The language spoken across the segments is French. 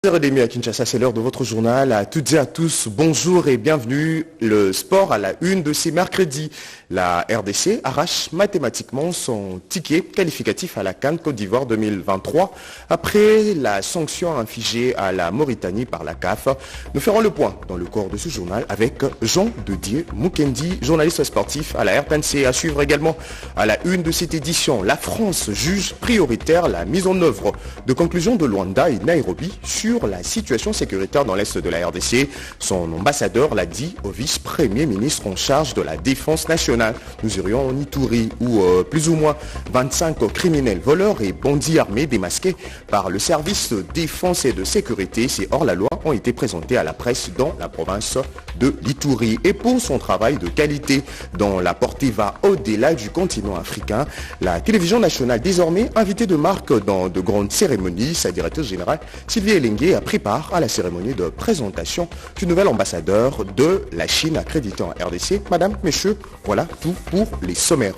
10h30 à Kinshasa, c'est l'heure de votre journal. À toutes et à tous, bonjour et bienvenue. Le sport à la une de ces mercredis. La RDC arrache mathématiquement son ticket qualificatif à la CAN Côte d'Ivoire 2023 après la sanction infligée à la Mauritanie par la CAF. Nous ferons le point dans le corps de ce journal avec Jean Didier Mukendi, journaliste sportif à la RTNC. À suivre également à la une de cette édition. La France juge prioritaire la mise en œuvre de conclusions de Luanda et Nairobi sur la situation sécuritaire dans l'Est de la RDC. Son ambassadeur l'a dit au vice-premier ministre en charge de la défense nationale. Nous irions en Ituri où plus ou moins 25 criminels, voleurs et bandits armés démasqués par le service de défense et de sécurité, ces hors-la-loi, ont été présentés à la presse dans la province de l'Ituri. Et pour son travail de qualité dont la portée va au-delà du continent africain, la télévision nationale désormais invitée de marque dans de grandes cérémonies, sa directrice générale Sylvie Elengue a pris part à la cérémonie de présentation du nouvel ambassadeur de la Chine accrédité en RDC. Madame, messieurs, voilà tout pour les sommaires.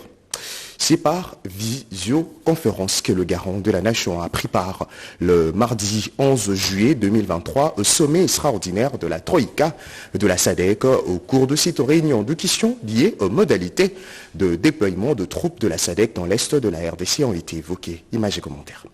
C'est par visioconférence que le garant de la nation a pris part le mardi 11 juillet 2023 au sommet extraordinaire de la Troïka de la SADC. Au cours de cette réunion, deux questions liées aux modalités de déploiement de troupes de la SADC dans l'est de la RDC ont été évoquées. Images et commentaires.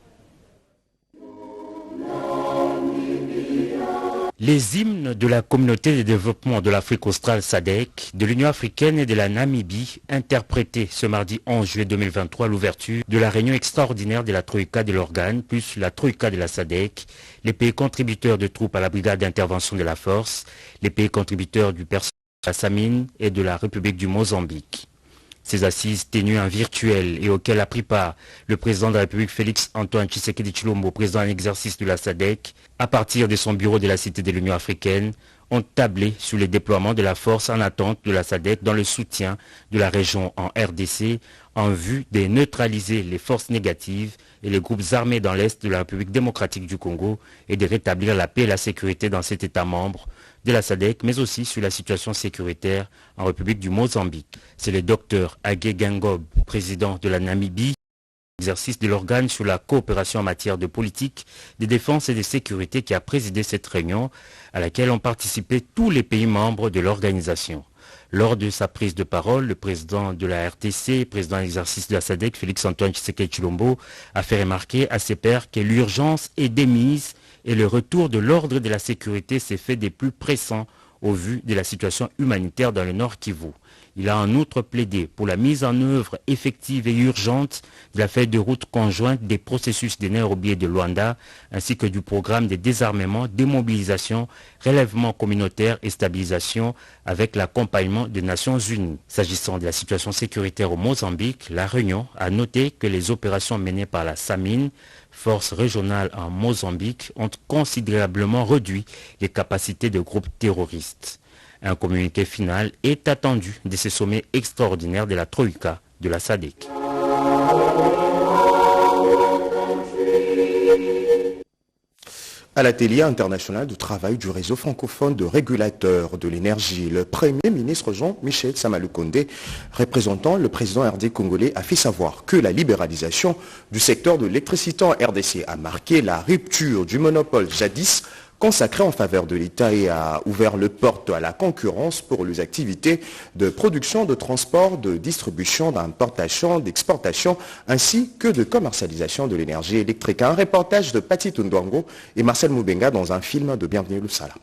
Les hymnes de la communauté de développement de l'Afrique australe SADC, de l'Union africaine et de la Namibie, interprétés ce mardi 11 juillet 2023 à l'ouverture de la réunion extraordinaire de la Troïka de l'Organe, plus la Troïka de la SADC, les pays contributeurs de troupes à la brigade d'intervention de la force, les pays contributeurs du personnel de la Samine et de la République du Mozambique. Ces assises tenues en virtuel et auxquelles a pris part le président de la République Félix Antoine Tshisekedi Tshilombo, président en exercice de la SADC, à partir de son bureau de la Cité de l'Union africaine, ont tablé sur les déploiements de la force en attente de la SADC dans le soutien de la région en RDC en vue de neutraliser les forces négatives et les groupes armés dans l'Est de la République démocratique du Congo et de rétablir la paix et la sécurité dans cet État membre de la SADC, mais aussi sur la situation sécuritaire en République du Mozambique. C'est le docteur Agé Gengob, président de la Namibie, exercice de l'organe sur la coopération en matière de politique, de défense et de sécurité qui a présidé cette réunion à laquelle ont participé tous les pays membres de l'organisation. Lors de sa prise de parole, le président de la RTC, président en exercice de la SADC, Félix Antoine Tshisekedi Tshilombo, a fait remarquer à ses pairs que l'urgence est démise et le retour de l'ordre de la sécurité s'est fait des plus pressants au vu de la situation humanitaire dans le Nord Kivu. Il a en outre plaidé pour la mise en œuvre effective et urgente de la feuille de route conjointe des processus de Nairobi et de Luanda, ainsi que du programme de désarmement, démobilisation, relèvement communautaire et stabilisation avec l'accompagnement des Nations Unies. S'agissant de la situation sécuritaire au Mozambique, la réunion a noté que les opérations menées par la Samine, force régionale en Mozambique, ont considérablement réduit les capacités de groupes terroristes. Un communiqué final est attendu de ce sommet extraordinaire de la Troïka de la SADC. À l'atelier international de travail du réseau francophone de régulateurs de l'énergie, le Premier ministre Jean-Michel Samalukonde, représentant le président RD congolais, a fait savoir que la libéralisation du secteur de l'électricité en RDC a marqué la rupture du monopole jadis consacré en faveur de l'État et a ouvert le porte à la concurrence pour les activités de production, de transport, de distribution, d'importation, d'exportation, ainsi que de commercialisation de l'énergie électrique. Un reportage de Pati Tundwango et Marcel Moubenga dans un film de Bienvenue Lusala.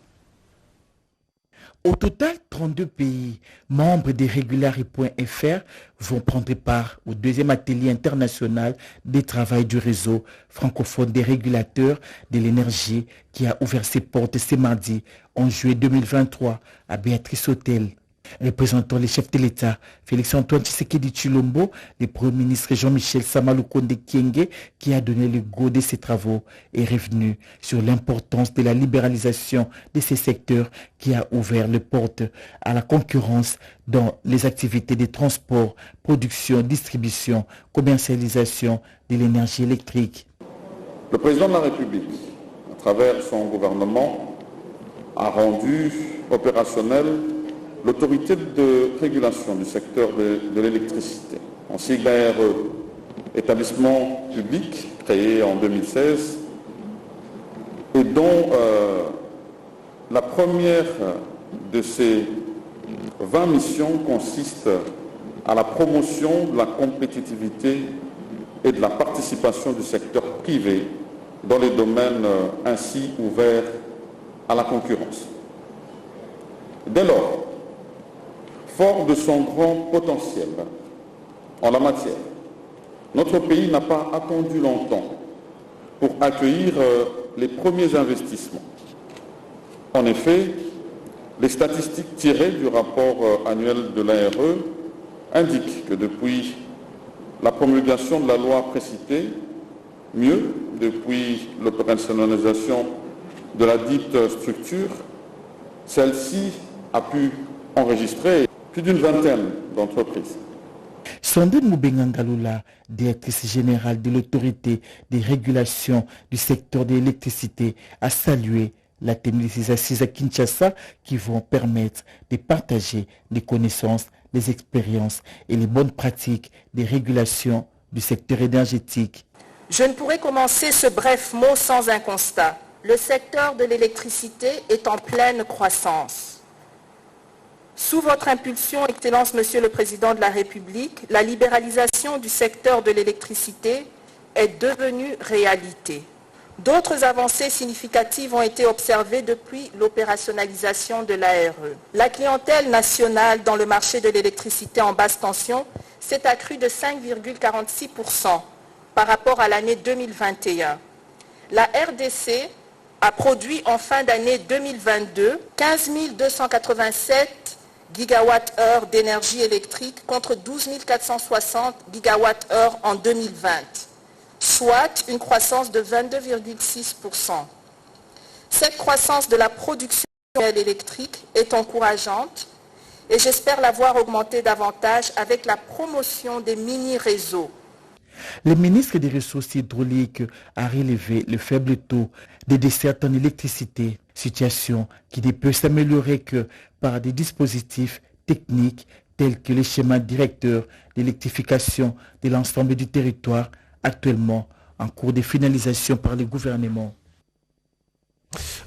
Au total, 32 pays membres des Regulari.fr vont prendre part au deuxième atelier international des travail du réseau francophone des régulateurs de l'énergie qui a ouvert ses portes ce mardi en juillet 2023 à Béatrice Hôtel. Représentant les chefs de l'État, Félix-Antoine Tshisekedi Tshilombo, le Premier ministre Jean-Michel Samalukonde Kyenge, qui a donné le go de ces travaux, est revenu sur l'importance de la libéralisation de ces secteurs qui a ouvert les portes à la concurrence dans les activités de transport, production, distribution, commercialisation de l'énergie électrique. Le président de la République, à travers son gouvernement, a rendu opérationnel l'autorité de régulation du secteur de l'électricité, en sigle établissement public créé en 2016 et dont la première de ces 20 missions consiste à la promotion de la compétitivité et de la participation du secteur privé dans les domaines ainsi ouverts à la concurrence. Dès lors, fort de son grand potentiel en la matière, notre pays n'a pas attendu longtemps pour accueillir les premiers investissements. En effet, les statistiques tirées du rapport annuel de l'ARE indiquent que depuis la promulgation de la loi précitée, mieux, depuis l'opérationnalisation de la dite structure, celle-ci a pu enregistrer plus d'une vingtaine d'entreprises. Sandrine Moubengangalula, directrice générale de l'autorité des régulations du secteur de l'électricité, a salué la tenue de ces assises à Kinshasa qui vont permettre de partager les connaissances, les expériences et les bonnes pratiques des régulations du secteur énergétique. Je ne pourrais commencer ce bref mot sans un constat. Le secteur de l'électricité est en pleine croissance. Sous votre impulsion, Excellence Monsieur le Président de la République, la libéralisation du secteur de l'électricité est devenue réalité. D'autres avancées significatives ont été observées depuis l'opérationnalisation de l'ARE. La clientèle nationale dans le marché de l'électricité en basse tension s'est accrue de 5,46% par rapport à l'année 2021. La RDC a produit en fin d'année 2022 15 287 gigawattheures d'énergie électrique contre 12 460 gigawattheures en 2020. Soit une croissance de 22,6%. Cette croissance de la production électrique est encourageante et j'espère la voir augmenter davantage avec la promotion des mini-réseaux. Le ministre des Ressources hydrauliques a relevé le faible taux de desserte en électricité, situation qui ne peut s'améliorer que par des dispositifs techniques tels que les schémas directeurs d'électrification de l'ensemble du territoire actuellement en cours de finalisation par le gouvernement.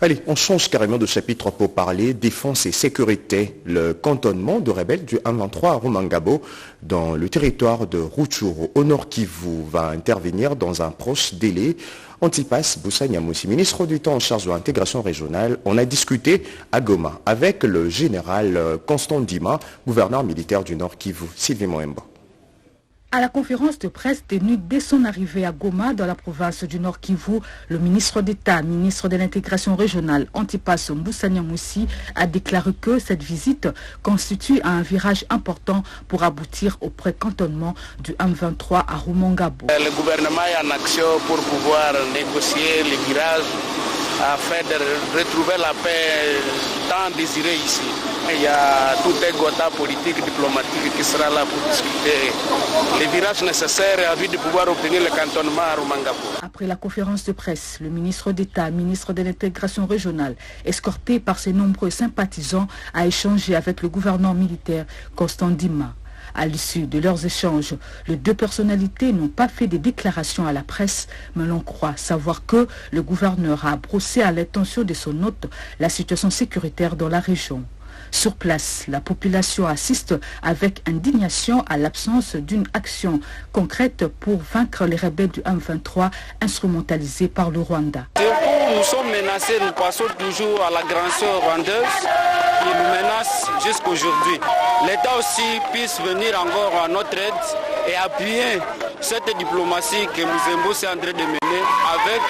Allez, on change carrément de chapitre pour parler défense et sécurité. Le cantonnement de rebelles du 123 à Rumangabo dans le territoire de Rutshuru au nord Kivu va intervenir dans un proche délai. Antipas Boussa-Niamoussi, ministre du Temps en charge de l'intégration régionale, on a discuté à Goma avec le général Constant Ndima, gouverneur militaire du nord Kivu. Sylvie Moemba. À la conférence de presse tenue dès son arrivée à Goma, dans la province du Nord Kivu, le ministre d'État, ministre de l'intégration régionale, Antipas Boussa-Niamoussi, a déclaré que cette visite constitue un virage important pour aboutir au précantonnement du M23 à Rumangabo. Le gouvernement est en action pour pouvoir négocier les virages afin de retrouver la paix tant désirée ici. Il y a tout un quota politique, diplomatique qui sera là pour discuter les virages nécessaires en vue de pouvoir obtenir le cantonnement à Rumangabo. Après la conférence de presse, le ministre d'État, ministre de l'intégration régionale, escorté par ses nombreux sympathisants, a échangé avec le gouverneur militaire Constant Ndima. À l'issue de leurs échanges, les deux personnalités n'ont pas fait de déclarations à la presse, mais l'on croit savoir que le gouverneur a brossé à l'intention de son hôte la situation sécuritaire dans la région. Sur place, la population assiste avec indignation à l'absence d'une action concrète pour vaincre les rebelles du M23 instrumentalisés par le Rwanda. Nous sommes menacés, nous passons toujours à l'agression rwandaise qui nous menace jusqu'aujourd'hui. L'État aussi puisse venir encore à notre aide et appuyer cette diplomatie que Muzembo est en train de mener avec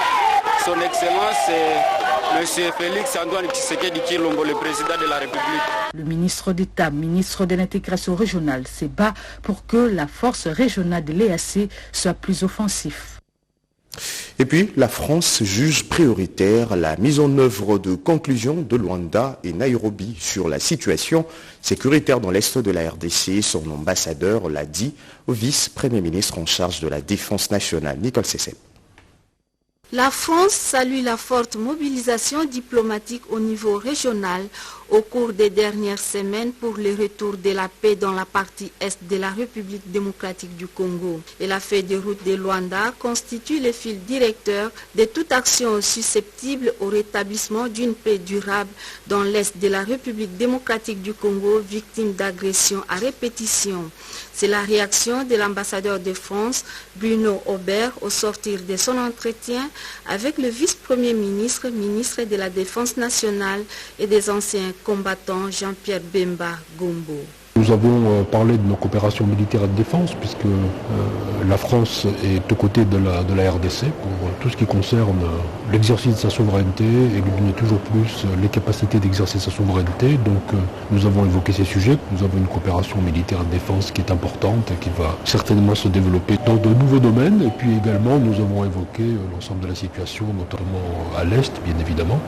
son Excellence M. Félix Antoine Tshisekedi Tshilombo, le président de la République. Le ministre d'État, ministre de l'intégration régionale, se bat pour que la force régionale de l'EAC soit plus offensive. Et puis, la France juge prioritaire la mise en œuvre de conclusions de Luanda et Nairobi sur la situation sécuritaire dans l'est de la RDC. Son ambassadeur l'a dit au vice-premier ministre en charge de la défense nationale, Nicole Sessep. La France salue la forte mobilisation diplomatique au niveau régional au cours des dernières semaines pour le retour de la paix dans la partie est de la République démocratique du Congo. Et la feuille de route de Luanda constitue le fil directeur de toute action susceptible au rétablissement d'une paix durable dans l'est de la République démocratique du Congo, victime d'agressions à répétition. C'est la réaction de l'ambassadeur de France, Bruno Aubert, au sortir de son entretien avec le vice-premier ministre, ministre de la Défense nationale et des anciens combattants Jean-Pierre Bemba Gombo. Nous avons parlé de nos coopérations militaires et de défense puisque la France est aux côtés de la RDC pour tout ce qui concerne l'exercice de sa souveraineté et lui donner toujours plus les capacités d'exercer sa souveraineté. Donc nous avons évoqué ces sujets. Nous avons une coopération militaire et de défense qui est importante et qui va certainement se développer dans de nouveaux domaines. Et puis également nous avons évoqué l'ensemble de la situation, notamment à l'Est bien évidemment.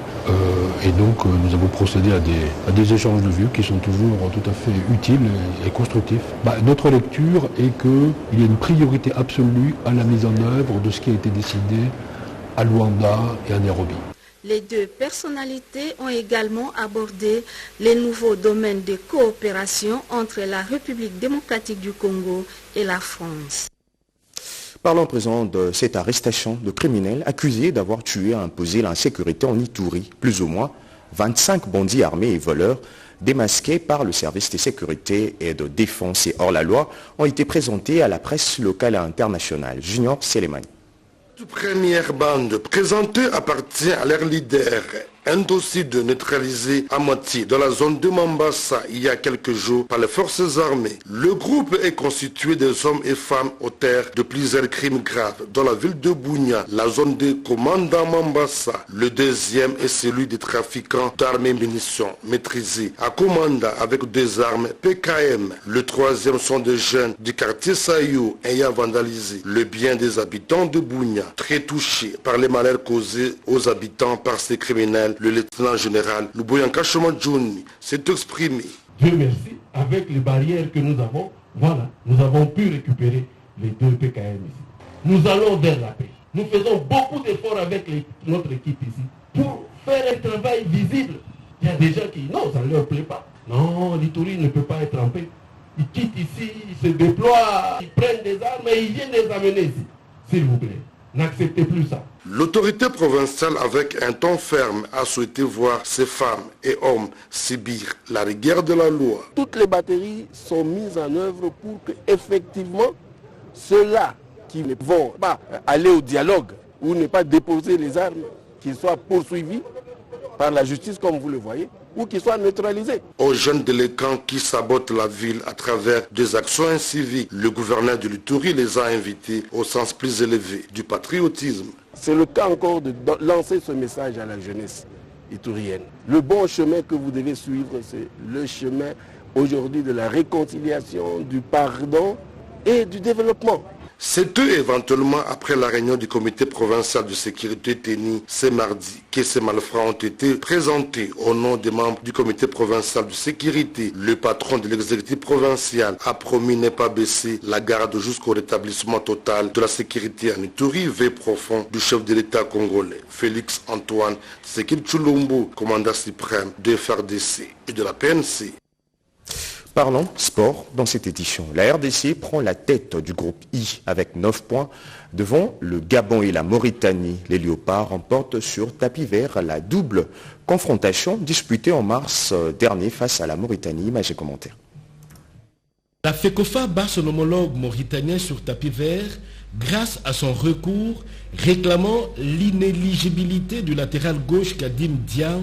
Et donc nous avons procédé à des échanges de vues qui sont toujours tout à fait utiles et constructif. Notre lecture est qu'il y a une priorité absolue à la mise en œuvre de ce qui a été décidé à Luanda et à Nairobi. Les deux personnalités ont également abordé les nouveaux domaines de coopération entre la République démocratique du Congo et la France. Parlons à présent de cette arrestation de criminels accusés d'avoir tué et imposé l'insécurité en Ituri. Plus ou moins 25 bandits armés et voleurs démasqués par le service de sécurité et de défense et hors la loi ont été présentés à la presse locale et internationale. Junior Selemani. Toute première bande présentée appartient à leur leader. Un dossier de neutralisé à moitié dans la zone de Mombasa il y a quelques jours par les forces armées. Le groupe est constitué des hommes et femmes auteurs de plusieurs crimes graves dans la ville de Bunia, la zone de Komanda Mombasa. Le deuxième est celui des trafiquants d'armes et munitions maîtrisés à Komanda avec des armes PKM. Le troisième sont des jeunes du quartier Sayou ayant vandalisé le bien des habitants de Bunia, très touchés par les malheurs causés aux habitants par ces criminels. Le lieutenant général Luboyanka Shomadjouni s'est exprimé. Dieu merci, avec les barrières que nous avons, voilà, nous avons pu récupérer les deux PKM ici. Nous allons vers la paix. Nous faisons beaucoup d'efforts avec notre équipe ici pour faire un travail visible. Il y a des gens qui, non, ça ne leur plaît pas. Non, l'Ituri ne peut pas être en paix. Ils quittent ici, ils se déploient, ils prennent des armes et ils viennent les amener ici. S'il vous plaît, n'acceptez plus ça. L'autorité provinciale, avec un ton ferme, a souhaité voir ces femmes et hommes subir la rigueur de la loi. Toutes les batteries sont mises en œuvre pour que, effectivement, ceux-là qui ne vont pas aller au dialogue ou ne pas déposer les armes, qu'ils soient poursuivis par la justice, comme vous le voyez, ou qu'ils soient neutralisés. Aux jeunes délinquants qui sabotent la ville à travers des actions inciviques, le gouverneur de l'Ituri les a invités au sens plus élevé du patriotisme. C'est le cas encore de lancer ce message à la jeunesse iturienne. Le bon chemin que vous devez suivre, c'est le chemin aujourd'hui de la réconciliation, du pardon et du développement. C'est eux éventuellement après la réunion du comité provincial de sécurité tenue ce mardi que ces malfrats ont été présentés au nom des membres du comité provincial de sécurité. Le patron de l'exécutif provincial a promis ne pas baisser la garde jusqu'au rétablissement total de la sécurité en Ituri, vœu profond du chef de l'État congolais, Félix Antoine Tshisekedi Tshilombo, commandant suprême de FARDC et de la PNC. Parlons sport dans cette édition. La RDC prend la tête du groupe I avec 9 points devant le Gabon et la Mauritanie. Les Léopards remportent sur tapis vert la double confrontation disputée en mars dernier face à la Mauritanie. Image et commentaires. La FECOFA bat son homologue mauritanien sur tapis vert grâce à son recours réclamant l'inéligibilité du latéral gauche Kadim Diaw,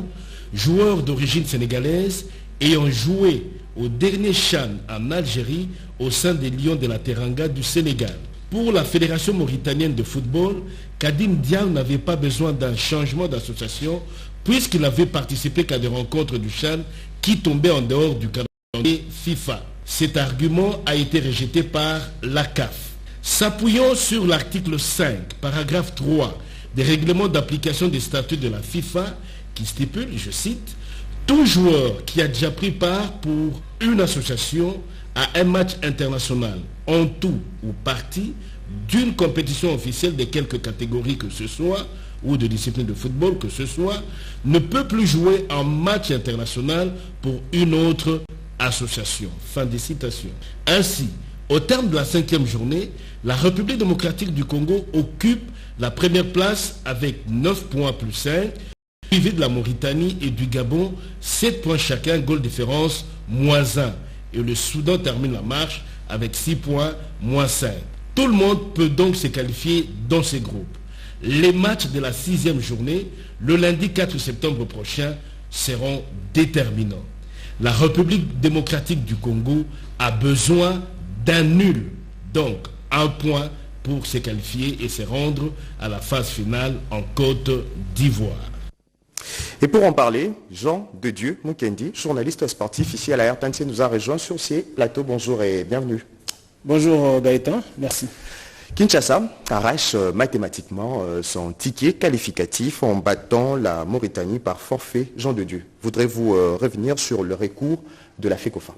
joueur d'origine sénégalaise ayant joué au dernier CHAN en Algérie au sein des Lions de la Teranga du Sénégal. Pour la Fédération mauritanienne de football, Kadim Diaw n'avait pas besoin d'un changement d'association puisqu'il avait participé qu'à des rencontres du CHAN qui tombaient en dehors du calendrier FIFA. Cet argument a été rejeté par la CAF. S'appuyant sur l'article 5, paragraphe 3 des règlements d'application des statuts de la FIFA qui stipule, je cite, tout joueur qui a déjà pris part pour une association à un match international, en tout ou partie, d'une compétition officielle de quelque catégorie que ce soit, ou de discipline de football que ce soit, ne peut plus jouer en match international pour une autre association. Fin des citations. Ainsi, au terme de la 5e journée, la République démocratique du Congo occupe la première place avec 9 points plus 5, suivi de la Mauritanie et du Gabon, 7 points chacun, goal différence, -1. Et le Soudan termine la marche avec 6 points, -5. Tout le monde peut donc se qualifier dans ces groupes. Les matchs de la 6e journée, le lundi 4 septembre prochain, seront déterminants. La République démocratique du Congo a besoin d'un nul, donc 1 point pour se qualifier et se rendre à la phase finale en Côte d'Ivoire. Et pour en parler, Jean de Dieu Mukendi, journaliste sportif ici à la RTNC, nous a rejoint sur ces plateaux. Bonjour et bienvenue. Bonjour Gaëtan, merci. Kinshasa arrache mathématiquement son ticket qualificatif en battant la Mauritanie par forfait. Jean de Dieu, voudrez-vous revenir sur le recours de la FECOFA?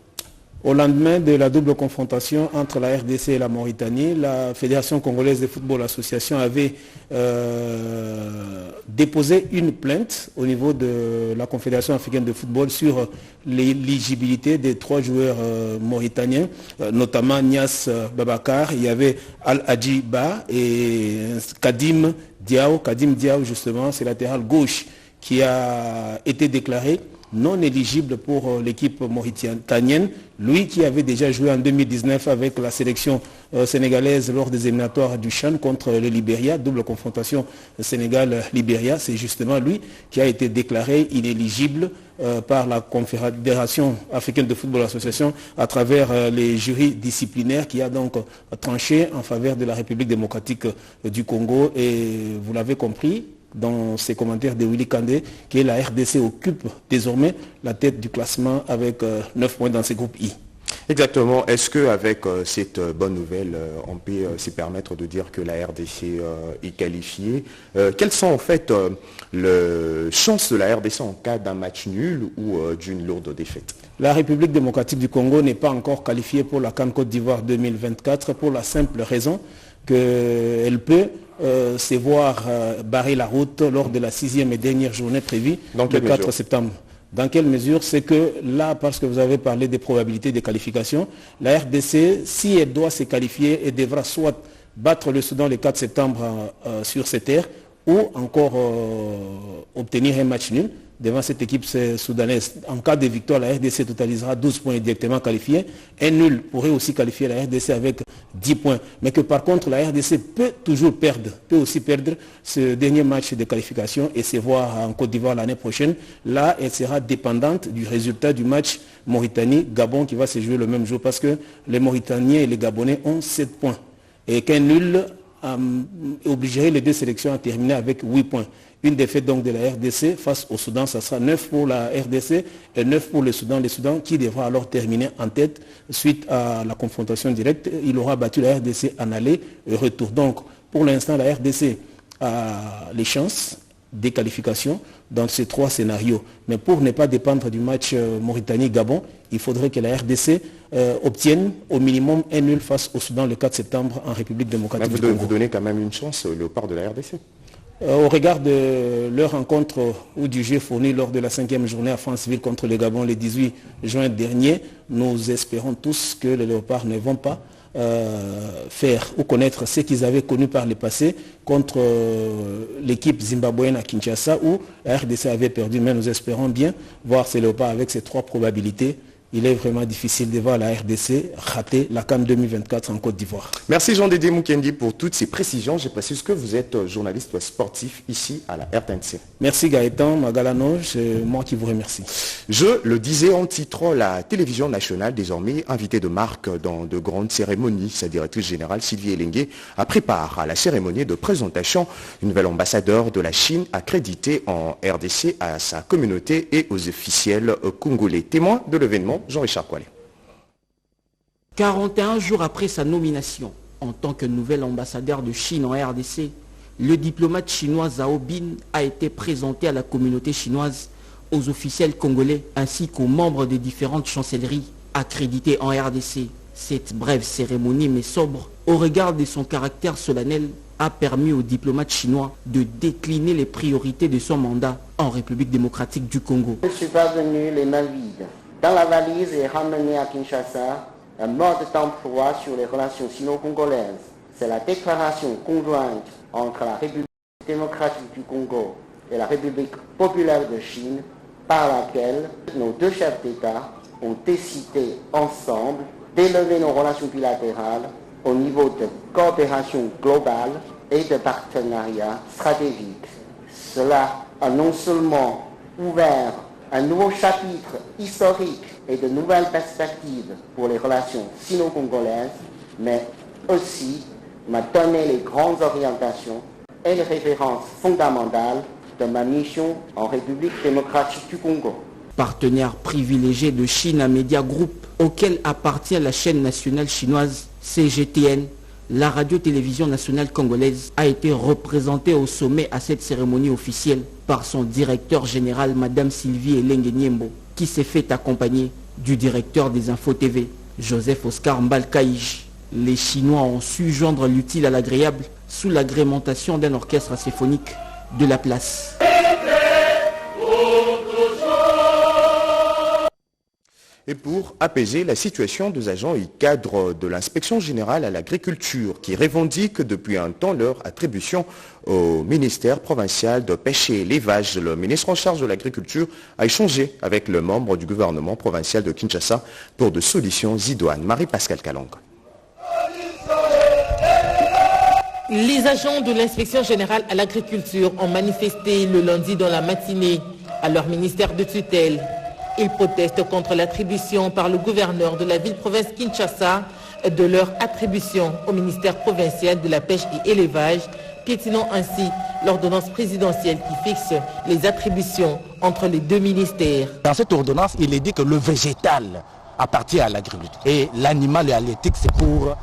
Au lendemain de la double confrontation entre la RDC et la Mauritanie, la Fédération congolaise de football association avait déposé une plainte au niveau de la Confédération africaine de football sur l'éligibilité des 3 joueurs mauritaniens, notamment Nias Babakar, il y avait Al-Hadji Ba et Kadim Diaw. Kadim Diaw, justement, c'est latéral gauche qui a été déclaré non éligible pour l'équipe mauritanienne, lui qui avait déjà joué en 2019 avec la sélection sénégalaise lors des éliminatoires du CHAN contre le Libéria, double confrontation Sénégal-Libéria, c'est justement lui qui a été déclaré inéligible par la Confédération africaine de football association à travers les jurys disciplinaires qui a donc tranché en faveur de la République démocratique du Congo. Et vous l'avez compris dans ses commentaires de Willy Kandé, que la RDC occupe désormais la tête du classement avec 9 points dans ses groupes I. Exactement. Est-ce qu'avec cette bonne nouvelle, on peut se permettre de dire que la RDC est qualifiée? Quelles sont en fait les chances de la RDC en cas d'un match nul ou d'une lourde défaite? La République démocratique du Congo n'est pas encore qualifiée pour la CAN Côte d'Ivoire 2024 pour la simple raison qu'elle peut se voir barrer la route lors de la 6e et dernière journée prévue le 4 septembre. Dans quelle mesure? C'est que là, parce que vous avez parlé des probabilités de qualification, la RDC, si elle doit se qualifier, elle devra soit battre le Soudan le 4 septembre sur ses terres ou encore obtenir un match nul devant cette équipe soudanaise. En cas de victoire, la RDC totalisera 12 points directement qualifiés. Un nul pourrait aussi qualifier la RDC avec 10 points. Mais que par contre, la RDC peut toujours perdre, peut aussi perdre ce dernier match de qualification et se voir en Côte d'Ivoire l'année prochaine. Là, elle sera dépendante du résultat du match Mauritanie-Gabon qui va se jouer le même jour parce que les Mauritaniens et les Gabonais ont 7 points. Et qu'un nul obligerait les deux sélections à terminer avec 8 points. Une défaite donc de la RDC face au Soudan, ça sera 9 pour la RDC et 9 pour le Soudan. Le Soudan qui devra alors terminer en tête suite à la confrontation directe. Il aura battu la RDC en aller et retour. Donc pour l'instant, la RDC a les chances des qualifications dans ces 3 scénarios. Mais pour ne pas dépendre du match Mauritanie-Gabon, il faudrait que la RDC obtienne au minimum un nul face au Soudan le 4 septembre en République démocratique du Congo. Vous donnez quand même une chance au léopard de la RDC? Au regard de leur rencontre ou du jeu fourni lors de la 5e journée à Franceville contre le Gabon le 18 juin dernier, nous espérons tous que les léopards ne vont pas faire ou connaître ce qu'ils avaient connu par le passé contre l'équipe zimbabwéenne à Kinshasa où la RDC avait perdu. Mais nous espérons bien voir ces léopards avec ces 3 probabilités. Il est vraiment difficile de voir la RDC rater la CAN 2024 en Côte d'Ivoire. Merci Jean-Dédé Mukendi pour toutes ces précisions. Je précise que vous êtes journaliste sportif ici à la RTNC. Merci Gaëtan Magalano, c'est moi qui vous remercie. Je le disais en titre, la télévision nationale, désormais invitée de marque dans de grandes cérémonies. Sa directrice générale Sylvie Elengue a préparé à la cérémonie de présentation une nouvelle ambassadeur de la Chine accréditée en RDC à sa communauté et aux officiels congolais. Témoin de l'événement, Jean-Richard Koualé. 41 jours après sa nomination en tant que nouvel ambassadeur de Chine en RDC, le diplomate chinois Zhao Bin a été présenté à la communauté chinoise, aux officiels congolais ainsi qu'aux membres des différentes chancelleries accréditées en RDC. Cette brève cérémonie mais sobre, au regard de son caractère solennel, a permis au diplomate chinois de décliner les priorités de son mandat en République démocratique du Congo. Je ne suis pas venu les mains vides. Dans la valise est ramené à Kinshasa un mode d'emploi sur les relations sino-congolaises. C'est la déclaration conjointe entre la République démocratique du Congo et la République populaire de Chine par laquelle nos deux chefs d'État ont décidé ensemble d'élever nos relations bilatérales au niveau de coopération globale et de partenariat stratégique. Cela a non seulement ouvert un nouveau chapitre historique et de nouvelles perspectives pour les relations sino-congolaises, mais aussi m'a donné les grandes orientations et les références fondamentales de ma mission en République démocratique du Congo. Partenaire privilégié de China Media Group, auquel appartient la chaîne nationale chinoise CGTN, la radio-télévision nationale congolaise a été représentée au sommet à cette cérémonie officielle par son directeur général, Madame Sylvie Elenge Niembo, qui s'est fait accompagner du directeur des Infos TV, Joseph Oscar Mbalkaïj. Les Chinois ont su joindre l'utile à l'agréable sous l'agrémentation d'un orchestre symphonique de la place. Et pour apaiser la situation des agents et cadres de l'inspection générale à l'agriculture qui revendiquent depuis un temps leur attribution au ministère provincial de pêche et élevage, le ministre en charge de l'agriculture a échangé avec le membre du gouvernement provincial de Kinshasa pour de solutions idoines. Marie-Pascale Kalong. Les agents de l'inspection générale à l'agriculture ont manifesté le lundi dans la matinée à leur ministère de tutelle. Ils protestent contre l'attribution par le gouverneur de la ville-province Kinshasa de leur attribution au ministère provincial de la pêche et élevage, piétinant ainsi l'ordonnance présidentielle qui fixe les attributions entre les deux ministères. Dans cette ordonnance, il est dit que le végétal appartient à l'agriculture et l'animal et halieutique c'est pour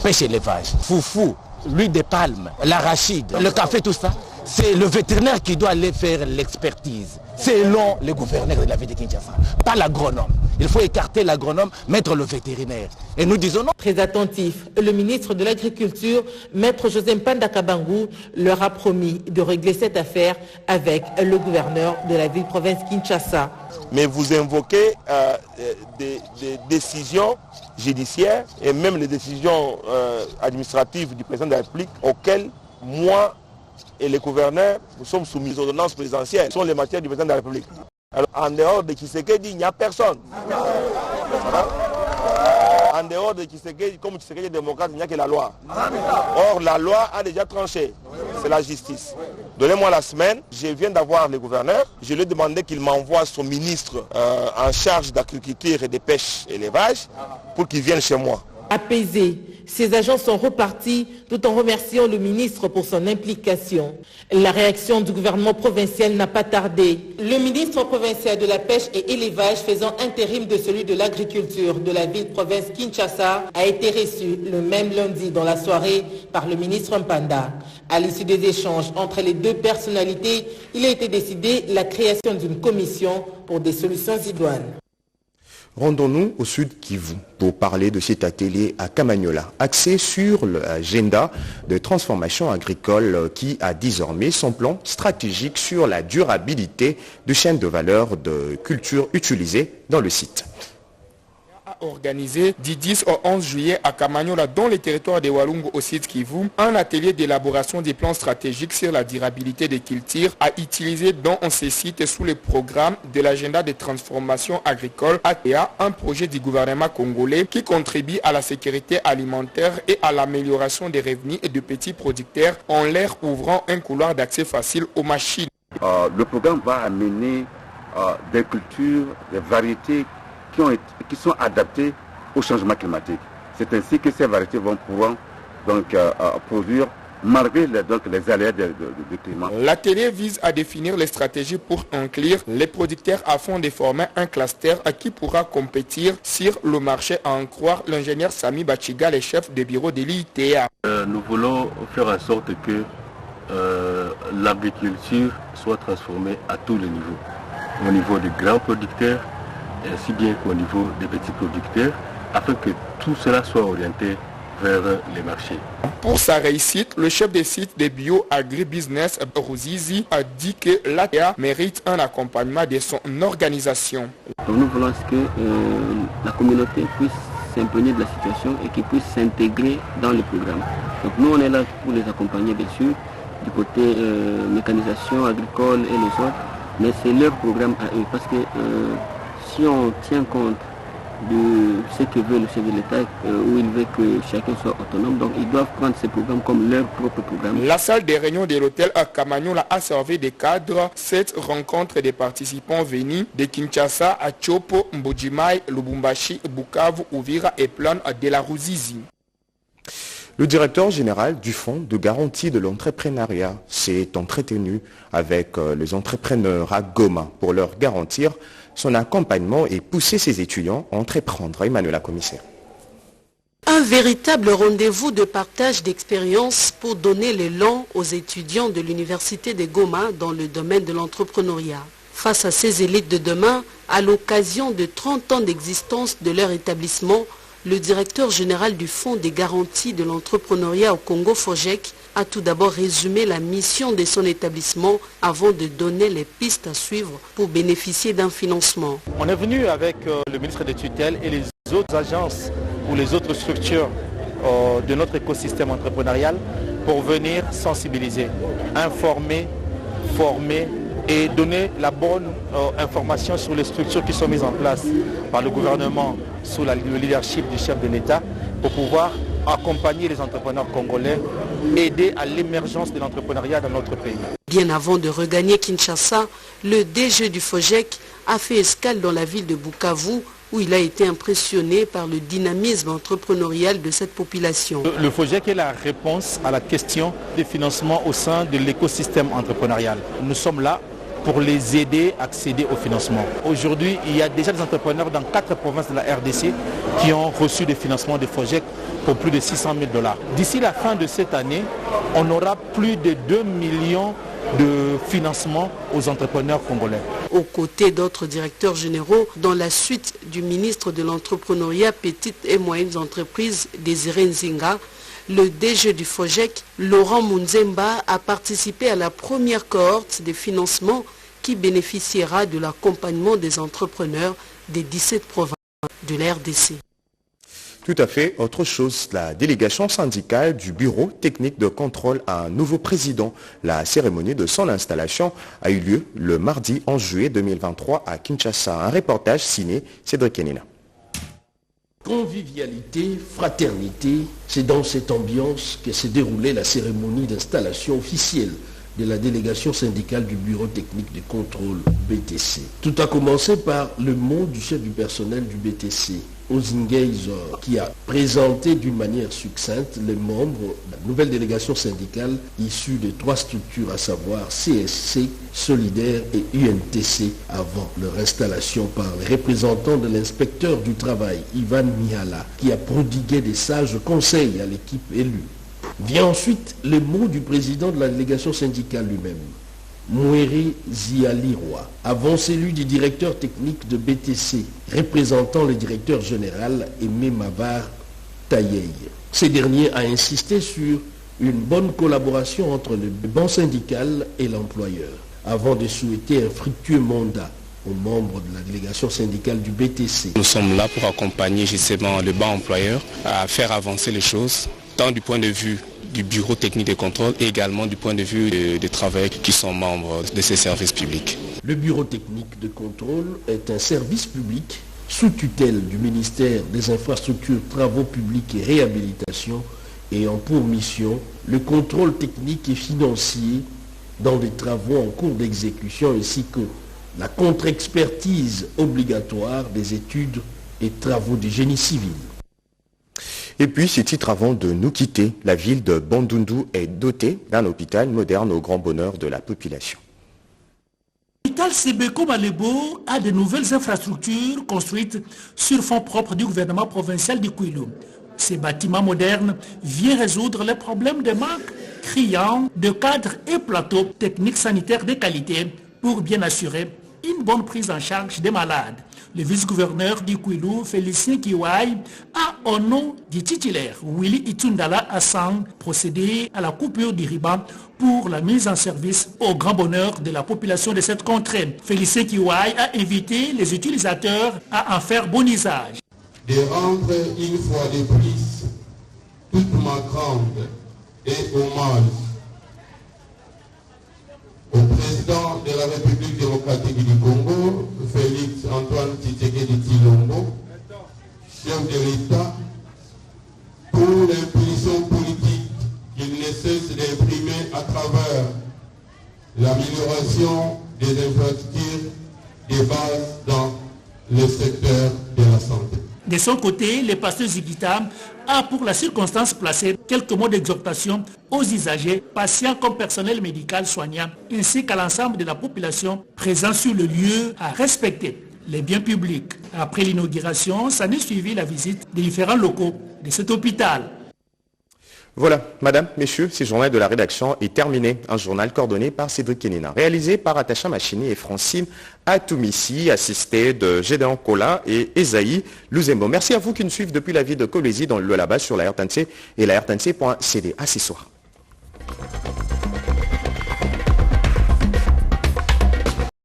pêche et élevage. Foufou, l'huile de palme, l'arachide, le café, tout ça, c'est le vétérinaire qui doit aller faire l'expertise. Selon le gouverneur de la ville de Kinshasa, pas l'agronome. Il faut écarter l'agronome, mettre le vétérinaire. Et nous disons non. Très attentif, le ministre de l'Agriculture, Maître José Mpanda Kabangu, leur a promis de régler cette affaire avec le gouverneur de la ville-province Kinshasa. Mais vous invoquez des décisions judiciaires et même les décisions administratives du président de la République auxquelles moi et les gouverneurs, nous sommes soumis aux ordonnances présidentielles. Ce sont les matières du président de la République. Alors, en dehors de Tshisekedi, il n'y a personne. En dehors de Tshisekedi, comme Tshisekedi est démocrate, il n'y a que la loi. Or, la loi a déjà tranché. C'est la justice. Donnez-moi la semaine, je viens d'avoir le gouverneur. Je lui ai demandé qu'il m'envoie son ministre en charge d'agriculture et de pêche et élevage pour qu'il vienne chez moi. Apaisés, ces agents sont repartis tout en remerciant le ministre pour son implication. La réaction du gouvernement provincial n'a pas tardé. Le ministre provincial de la pêche et élevage faisant intérim de celui de l'agriculture de la ville-province Kinshasa a été reçu le même lundi dans la soirée par le ministre Mpanda. À l'issue des échanges entre les deux personnalités, il a été décidé la création d'une commission pour des solutions idoines. Rendons-nous au sud Kivu pour parler de cet atelier à Kamanyola, axé sur l'agenda de transformation agricole qui a désormais son plan stratégique sur la durabilité de chaînes de valeur de culture utilisées dans le site. Organisé du 10 au 11 juillet à Kamanyola, dans les territoires de Walungu au sud Kivu, un atelier d'élaboration des plans stratégiques sur la durabilité des cultures à utiliser dans ces sites sous le programme de l'agenda de transformation agricole ATA, un projet du gouvernement congolais qui contribue à la sécurité alimentaire et à l'amélioration des revenus de petits producteurs en leur ouvrant un couloir d'accès facile aux machines. Le programme va amener des cultures, des variétés qui sont adaptés au changement climatique. C'est ainsi que ces variétés vont pouvoir produire malgré les aléas du climat. L'atelier vise à définir les stratégies pour inclure les producteurs afin de former un cluster qui pourra compétir sur le marché, à en croire l'ingénieur Sami Bachiga, le chef de bureau de l'ITA. Nous voulons faire en sorte que l'agriculture soit transformée à tous les niveaux. Au niveau des grands producteurs, ainsi bien qu'au niveau des petits producteurs, afin que tout cela soit orienté vers les marchés. Pour sa réussite, le chef des sites de bio-agribusiness Ruzizi a dit que l'ATA mérite un accompagnement de son organisation. Donc nous voulons que la communauté puisse s'imprégner de la situation et qu'ils puissent s'intégrer dans le programme. Donc nous on est là pour les accompagner bien sûr, du côté mécanisation agricole et les autres, mais c'est leur programme à eux parce que si on tient compte de ce que veut le chef de l'État, où il veut que chacun soit autonome. Donc ils doivent prendre ces programmes comme leur propre programme. La salle des réunions de l'hôtel à Kamanyola a servi de cadre cette rencontre des participants venus de Kinshasa, à Chopo, Mbujimai, Lubumbashi, Bukavu, Uvira et Plan de la Ruzizi. Le directeur général du Fonds de garantie de l'entrepreneuriat s'est entretenu avec les entrepreneurs à Goma pour leur garantir son accompagnement et pousser ses étudiants à entreprendre. Emmanuel, la commissaire. Un véritable rendez-vous de partage d'expériences pour donner l'élan aux étudiants de l'université de Goma dans le domaine de l'entrepreneuriat. Face à ces élites de demain, à l'occasion de 30 ans d'existence de leur établissement, le directeur général du Fonds des garanties de l'entrepreneuriat au Congo, FOGEC, a tout d'abord résumé la mission de son établissement avant de donner les pistes à suivre pour bénéficier d'un financement. On est venu avec le ministre des tutelles et les autres agences ou les autres structures de notre écosystème entrepreneurial pour venir sensibiliser, informer, former et donner la bonne information sur les structures qui sont mises en place par le gouvernement sous le leadership du chef de l'État pour pouvoir accompagner les entrepreneurs congolais, aider à l'émergence de l'entrepreneuriat dans notre pays. Bien avant de regagner Kinshasa, le DG du FOGEC a fait escale dans la ville de Bukavu où il a été impressionné par le dynamisme entrepreneurial de cette population. Le FOGEC est la réponse à la question des financements au sein de l'écosystème entrepreneurial. Nous sommes là pour les aider à accéder au financement. Aujourd'hui, il y a déjà des entrepreneurs dans 4 provinces de la RDC qui ont reçu des financements de FOGEC pour plus de 600 000 $. D'ici la fin de cette année, on aura plus de 2 millions de financement aux entrepreneurs congolais. Aux côtés d'autres directeurs généraux, dans la suite du ministre de l'entrepreneuriat, petites et moyennes entreprises, Désiré Nzinga, le DG du FOGEC, Laurent Munzemba, a participé à la première cohorte des financements qui bénéficiera de l'accompagnement des entrepreneurs des 17 provinces de la RDC. Tout à fait. Autre chose, la délégation syndicale du bureau technique de contrôle a un nouveau président. La cérémonie de son installation a eu lieu le mardi 11 juillet 2023 à Kinshasa. Un reportage signé Cédric Kenina. Convivialité, fraternité, c'est dans cette ambiance que s'est déroulée la cérémonie d'installation officielle de la délégation syndicale du bureau technique de contrôle BTC. Tout a commencé par le mot du chef du personnel du BTC, Ozingeizo, qui a présenté d'une manière succincte les membres de la nouvelle délégation syndicale issue de 3 structures, à savoir CSC, Solidaire et UNTC, avant leur installation par les représentants de l'inspecteur du travail, Ivan Mihala, qui a prodigué des sages conseils à l'équipe élue. Vient ensuite le mot du président de la délégation syndicale lui-même, Moueri Zialiroa, avant celui du directeur technique de BTC, représentant le directeur général Aimé Mavar Taïei. Ce dernier a insisté sur une bonne collaboration entre le banc syndical et l'employeur, avant de souhaiter un fructueux mandat aux membres de la délégation syndicale du BTC. Nous sommes là pour accompagner justement le banc employeur à faire avancer les choses, tant du point de vue du bureau technique de contrôle et également du point de vue des travailleurs qui sont membres de ces services publics. Le bureau technique de contrôle est un service public sous tutelle du ministère des Infrastructures, Travaux publics et Réhabilitation ayant pour mission le contrôle technique et financier dans les travaux en cours d'exécution ainsi que la contre-expertise obligatoire des études et travaux du génie civil. Et puis, ce titre avant de nous quitter, la ville de Bandundu est dotée d'un hôpital moderne au grand bonheur de la population. L'hôpital Sebeko Malebo a de nouvelles infrastructures construites sur fonds propres du gouvernement provincial du Kwilu. Ces bâtiments modernes viennent résoudre les problèmes de manque criant de cadres et plateaux techniques sanitaires de qualité pour bien assurer une bonne prise en charge des malades. Le vice-gouverneur du Kwilu, Félicien Kiwai, a au nom du titulaire Willy Itundala Assang procédé à la coupure du ruban pour la mise en service au grand bonheur de la population de cette contrée. Félicien Kiwai a invité les utilisateurs à en faire bon usage. De rendre une fois de plus toute ma grande et hommage au président de la République démocratique du Congo, Félix Antoine Tshisekedi Tshilombo, chef de l'État, pour l'impulsion politique qu'il ne cesse d'imprimer à travers l'amélioration des infrastructures de base dans le secteur de la santé. De son côté, le pasteur Zigita a pour la circonstance placé quelques mots d'exhortation aux usagers, patients comme personnel médical soignant, ainsi qu'à l'ensemble de la population présente sur le lieu à respecter les biens publics. Après l'inauguration, ça n'est suivi la visite des différents locaux de cet hôpital. Voilà, madame, messieurs, ce journal de la rédaction est terminé. Un journal coordonné par Cédric Kenina, réalisé par Attacha Machini et Francine Atoumissi, assisté de Gédéon Kola et Esaïe Luzembo. Merci à vous qui nous suivent depuis la ville de Kolwezi dans le Lualaba sur la RTNC et la RTNC.cd. À ce soir.